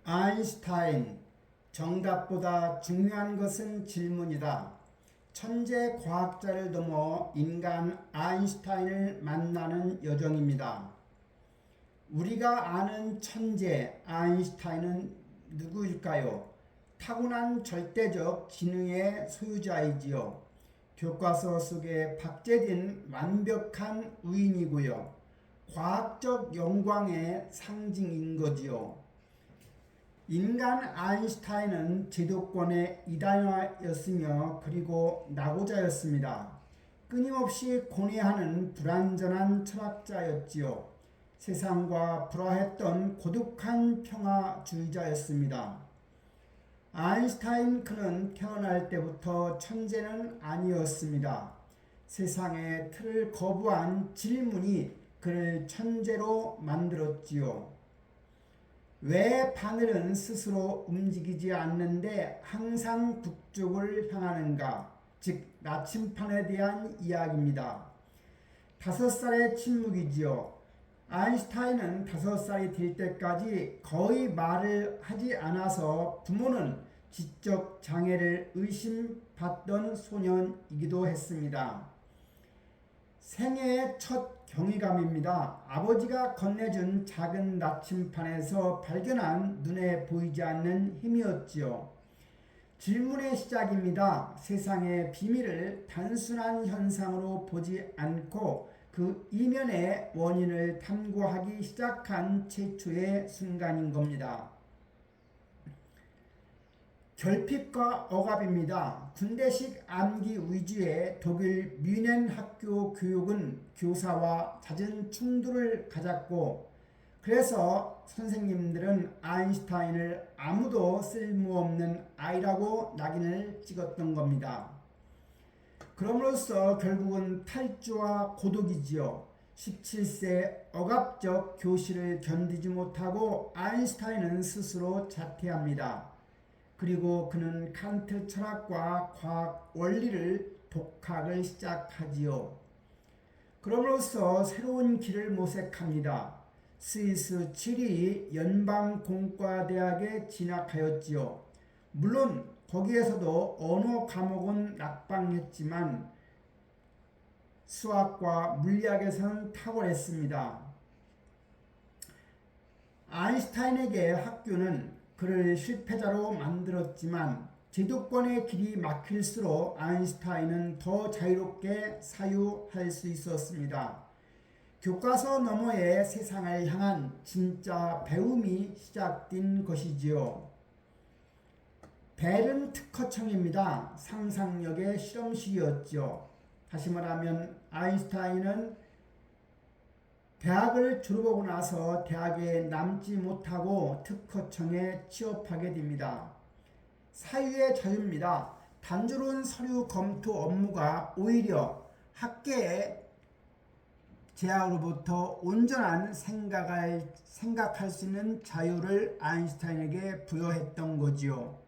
아인슈타인, 정답보다 중요한 것은 질문이다. 천재 과학자를 넘어 인간 아인슈타인을 만나는 여정입니다. 우리가 아는 천재 아인슈타인은 누구일까요? 타고난 절대적 지능의 소유자이지요. 교과서 속에 박제된 완벽한 우인이고요. 과학적 영광의 상징인 거지요. 인간 아인슈타인은 제도권의 이단화였으며 그리고 낙오자였습니다. 끊임없이 고뇌하는 불완전한 철학자였지요. 세상과 불화했던 고독한 평화주의자였습니다. 아인슈타인 그는 태어날 때부터 천재는 아니었습니다. 세상의 틀을 거부한 질문이 그를 천재로 만들었지요. 왜 바늘은 스스로 움직이지 않는데 항상 북쪽을 향하는가? 즉 나침판에 대한 이야기입니다. 5살의 침묵이지요. 아인슈타인은 5살이 될 때까지 거의 말을 하지 않아서 부모는 지적 장애를 의심받던 소년이기도 했습니다. 생애의 첫 경이감입니다. 아버지가 건네준 작은 나침판에서 발견한 눈에 보이지 않는 힘이었지요. 질문의 시작입니다. 세상의 비밀을 단순한 현상으로 보지 않고 그 이면의 원인을 탐구하기 시작한 최초의 순간인 겁니다. 결핍과 억압입니다. 군대식 암기 위주의 독일 뮌헨 학교 교육은 교사와 잦은 충돌을 가졌고 그래서 선생님들은 아인슈타인을 아무도 쓸모없는 아이라고 낙인을 찍었던 겁니다. 그럼으로써 결국은 탈주와 고독이지요. 17세 억압적 교실을 견디지 못하고 아인슈타인은 스스로 자퇴합니다. 그리고 그는 칸트 철학과 과학 원리를 독학을 시작하지요. 그럼으로써 새로운 길을 모색합니다. 스위스 츄리히 연방공과대학에 진학하였지요. 물론 거기에서도 언어 과목은 낙방했지만 수학과 물리학에서는 탁월했습니다. 아인슈타인에게 학교는 그를 실패자로 만들었지만 제도권의 길이 막힐수록 아인슈타인은 더 자유롭게 사유할 수 있었습니다. 교과서 너머의 세상을 향한 진짜 배움이 시작된 것이지요. 벨은 특허청입니다. 상상력의 실험실이었죠. 다시 말하면 아인슈타인은 대학을 졸업하고 나서 대학에 남지 못하고 특허청에 취업하게 됩니다. 사유의 자유입니다. 단조로운 서류 검토 업무가 오히려 학계의 제약으로부터 온전한 생각할 수 있는 자유를 아인슈타인에게 부여했던 거지요.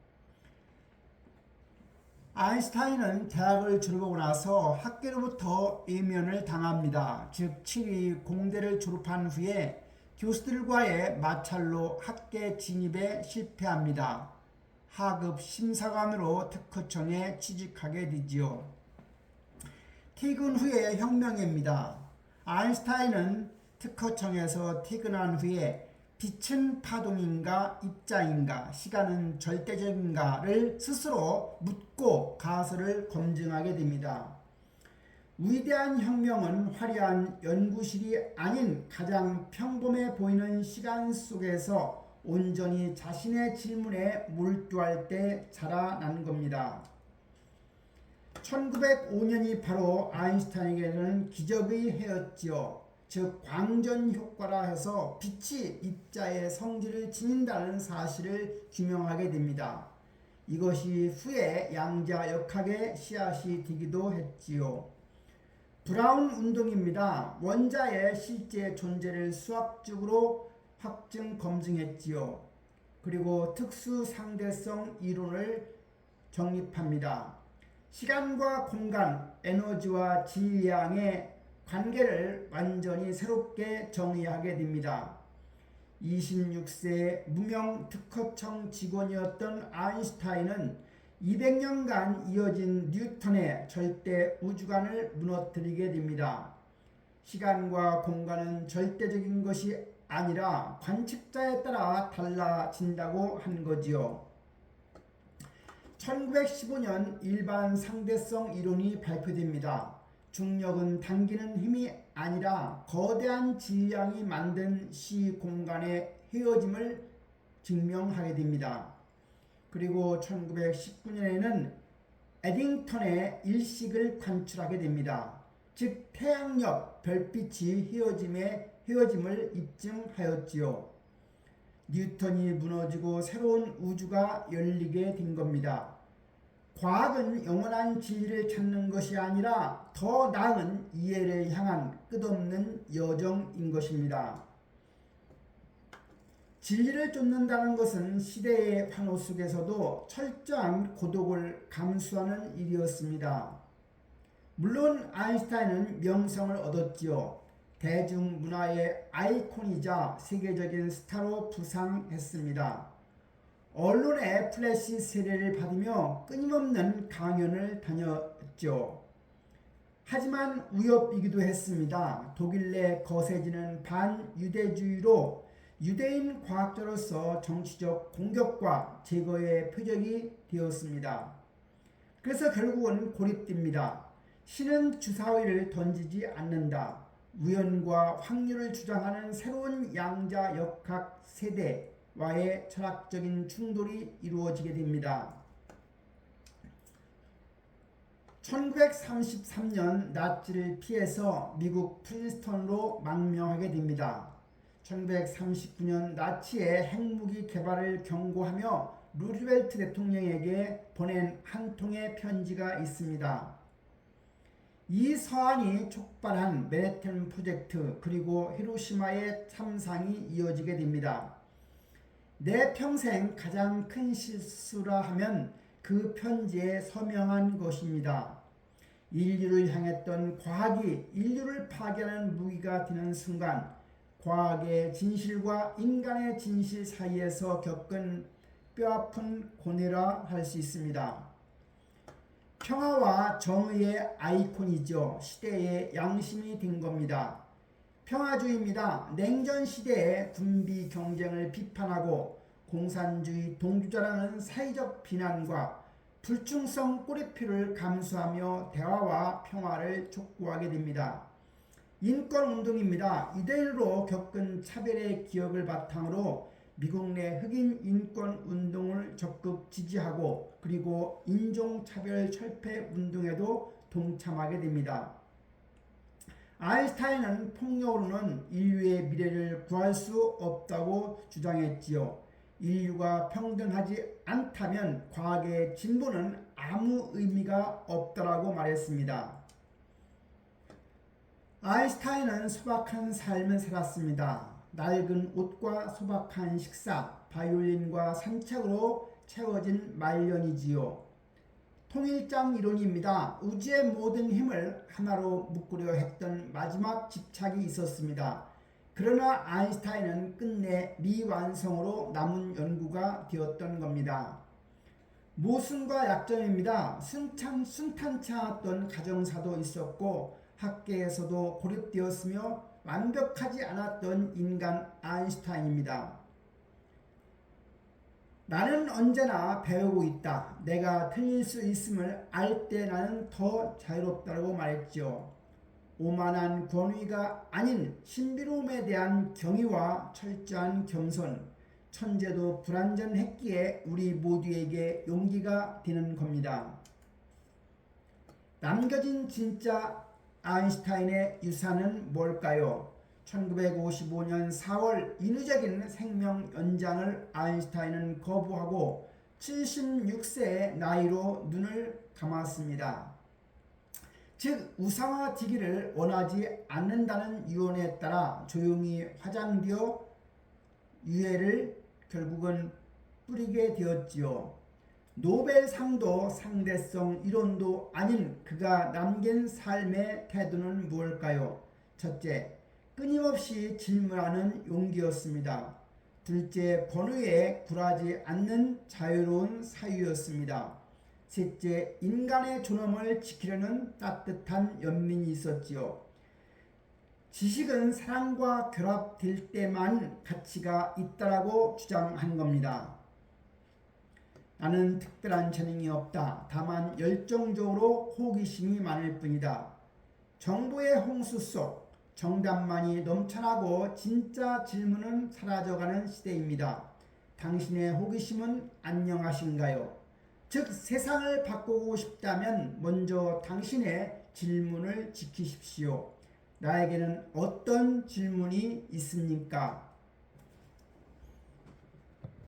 아인슈타인은 대학을 졸업하고 나서 학계로부터 외면을 당합니다. 즉 츄리히 공대를 졸업한 후에 교수들과의 마찰로 학계 진입에 실패합니다. 하급 심사관으로 특허청에 취직하게 되지요. 퇴근 후에 혁명입니다. 아인슈타인은 특허청에서 퇴근한 후에 빛은 파동인가 입자인가 시간은 절대적인가를 스스로 묻고 가설을 검증하게 됩니다. 위대한 혁명은 화려한 연구실이 아닌 가장 평범해 보이는 시간 속에서 온전히 자신의 질문에 몰두할 때 자라난 겁니다. 1905년이 바로 아인슈타인에게는 기적의 해였지요. 즉 광전 효과라 해서 빛이 입자의 성질을 지닌다는 사실을 규명하게 됩니다. 이것이 후에 양자역학의 씨앗이 되기도 했지요. 브라운 운동입니다. 원자의 실제 존재를 수학적으로 확증 검증했지요. 그리고 특수 상대성 이론을 정립합니다. 시간과 공간, 에너지와 질량의 관계를 완전히 새롭게 정의하게 됩니다. 26세 무명 특허청 직원이었던 아인슈타인은 200년간 이어진 뉴턴의 절대 우주관을 무너뜨리게 됩니다. 시간과 공간은 절대적인 것이 아니라 관측자에 따라 달라진다고 한 거지요. 1915년 일반 상대성 이론이 발표됩니다. 중력은 당기는 힘이 아니라 거대한 질량이 만든 시공간의 헤어짐을 증명하게 됩니다. 그리고 1919년에는 에딩턴의 일식을 관출하게 됩니다. 즉 태양력, 별빛이 헤어짐을 입증하였지요. 뉴턴이 무너지고 새로운 우주가 열리게 된 겁니다. 과학은 영원한 진리를 찾는 것이 아니라 더 나은 이해를 향한 끝없는 여정인 것입니다. 진리를 쫓는다는 것은 시대의 환호 속에서도 철저한 고독을 감수하는 일이었습니다. 물론 아인슈타인은 명성을 얻었지요. 대중문화의 아이콘이자 세계적인 스타로 부상했습니다. 언론의 플래시 세례를 받으며 끊임없는 강연을 다녔죠. 하지만 위협이기도 했습니다. 독일 내 거세지는 반유대주의로 유대인 과학자로서 정치적 공격과 제거의 표적이 되었습니다. 그래서 결국은 고립됩니다. 신은 주사위를 던지지 않는다. 우연과 확률을 주장하는 새로운 양자 역학 세대와의 철학적인 충돌이 이루어지게 됩니다. 1933년 나치를 피해서 미국 프린스턴으로 망명하게 됩니다. 1939년 나치의 핵무기 개발을 경고하며 루즈벨트 대통령에게 보낸 한 통의 편지가 있습니다. 이 서한이 촉발한 맨해튼 프로젝트 그리고 히로시마의 참상이 이어지게 됩니다. 내 평생 가장 큰 실수라 하면 그 편지에 서명한 것입니다. 인류를 향했던 과학이 인류를 파괴하는 무기가 되는 순간 과학의 진실과 인간의 진실 사이에서 겪은 뼈아픈 고뇌라 할 수 있습니다. 평화와 정의의 아이콘이죠. 시대의 양심이 된 겁니다. 평화주의입니다. 냉전 시대의 군비 경쟁을 비판하고 공산주의 동주자라는 사회적 비난과 불충성 꼬리표를 감수하며 대화와 평화를 촉구하게 됩니다. 인권운동입니다. 이대로 겪은 차별의 기억을 바탕으로 미국 내 흑인 인권운동을 적극 지지하고 그리고 인종차별 철폐 운동에도 동참하게 됩니다. 아인슈타인은 폭력으로는 인류의 미래를 구할 수 없다고 주장했지요. 인류가 평등하지 않다면 과학의 진보는 아무 의미가 없다라고 말했습니다. 아인슈타인은 소박한 삶을 살았습니다. 낡은 옷과 소박한 식사, 바이올린과 산책으로 채워진 말년이지요. 통일장 이론입니다. 우주의 모든 힘을 하나로 묶으려 했던 마지막 집착이 있었습니다. 그러나 아인슈타인은 끝내 미완성으로 남은 연구가 되었던 겁니다. 모순과 약점입니다. 순탄치 않았던 가정사도 있었고 학계에서도 고립되었으며 완벽하지 않았던 인간 아인슈타인입니다. 나는 언제나 배우고 있다. 내가 틀릴 수 있음을 알 때 나는 더 자유롭다고 말했죠. 오만한 권위가 아닌 신비로움에 대한 경의와 철저한 겸손, 천재도 불완전했기에 우리 모두에게 용기가 되는 겁니다. 남겨진 진짜 아인슈타인의 유산은 뭘까요? 1955년 4월 인위적인 생명 연장을 아인슈타인은 거부하고 76세의 나이로 눈을 감았습니다. 즉 우상화되기를 원하지 않는다는 유언에 따라 조용히 화장되어 유해를 결국은 뿌리게 되었지요. 노벨상도 상대성 이론도 아닌 그가 남긴 삶의 태도는 무엇일까요? 첫째, 끊임없이 질문하는 용기였습니다. 둘째, 권위에 굴하지 않는 자유로운 사유였습니다. 셋째, 인간의 존엄을 지키려는 따뜻한 연민이 있었지요. 지식은 사랑과 결합될 때만 가치가 있다라고 주장한 겁니다. 나는 특별한 재능이 없다. 다만 열정적으로 호기심이 많을 뿐이다. 정보의 홍수 속 정답만이 넘쳐나고 진짜 질문은 사라져가는 시대입니다. 당신의 호기심은 안녕하신가요? 즉 세상을 바꾸고 싶다면 먼저 당신의 질문을 지키십시오. 나에게는 어떤 질문이 있습니까?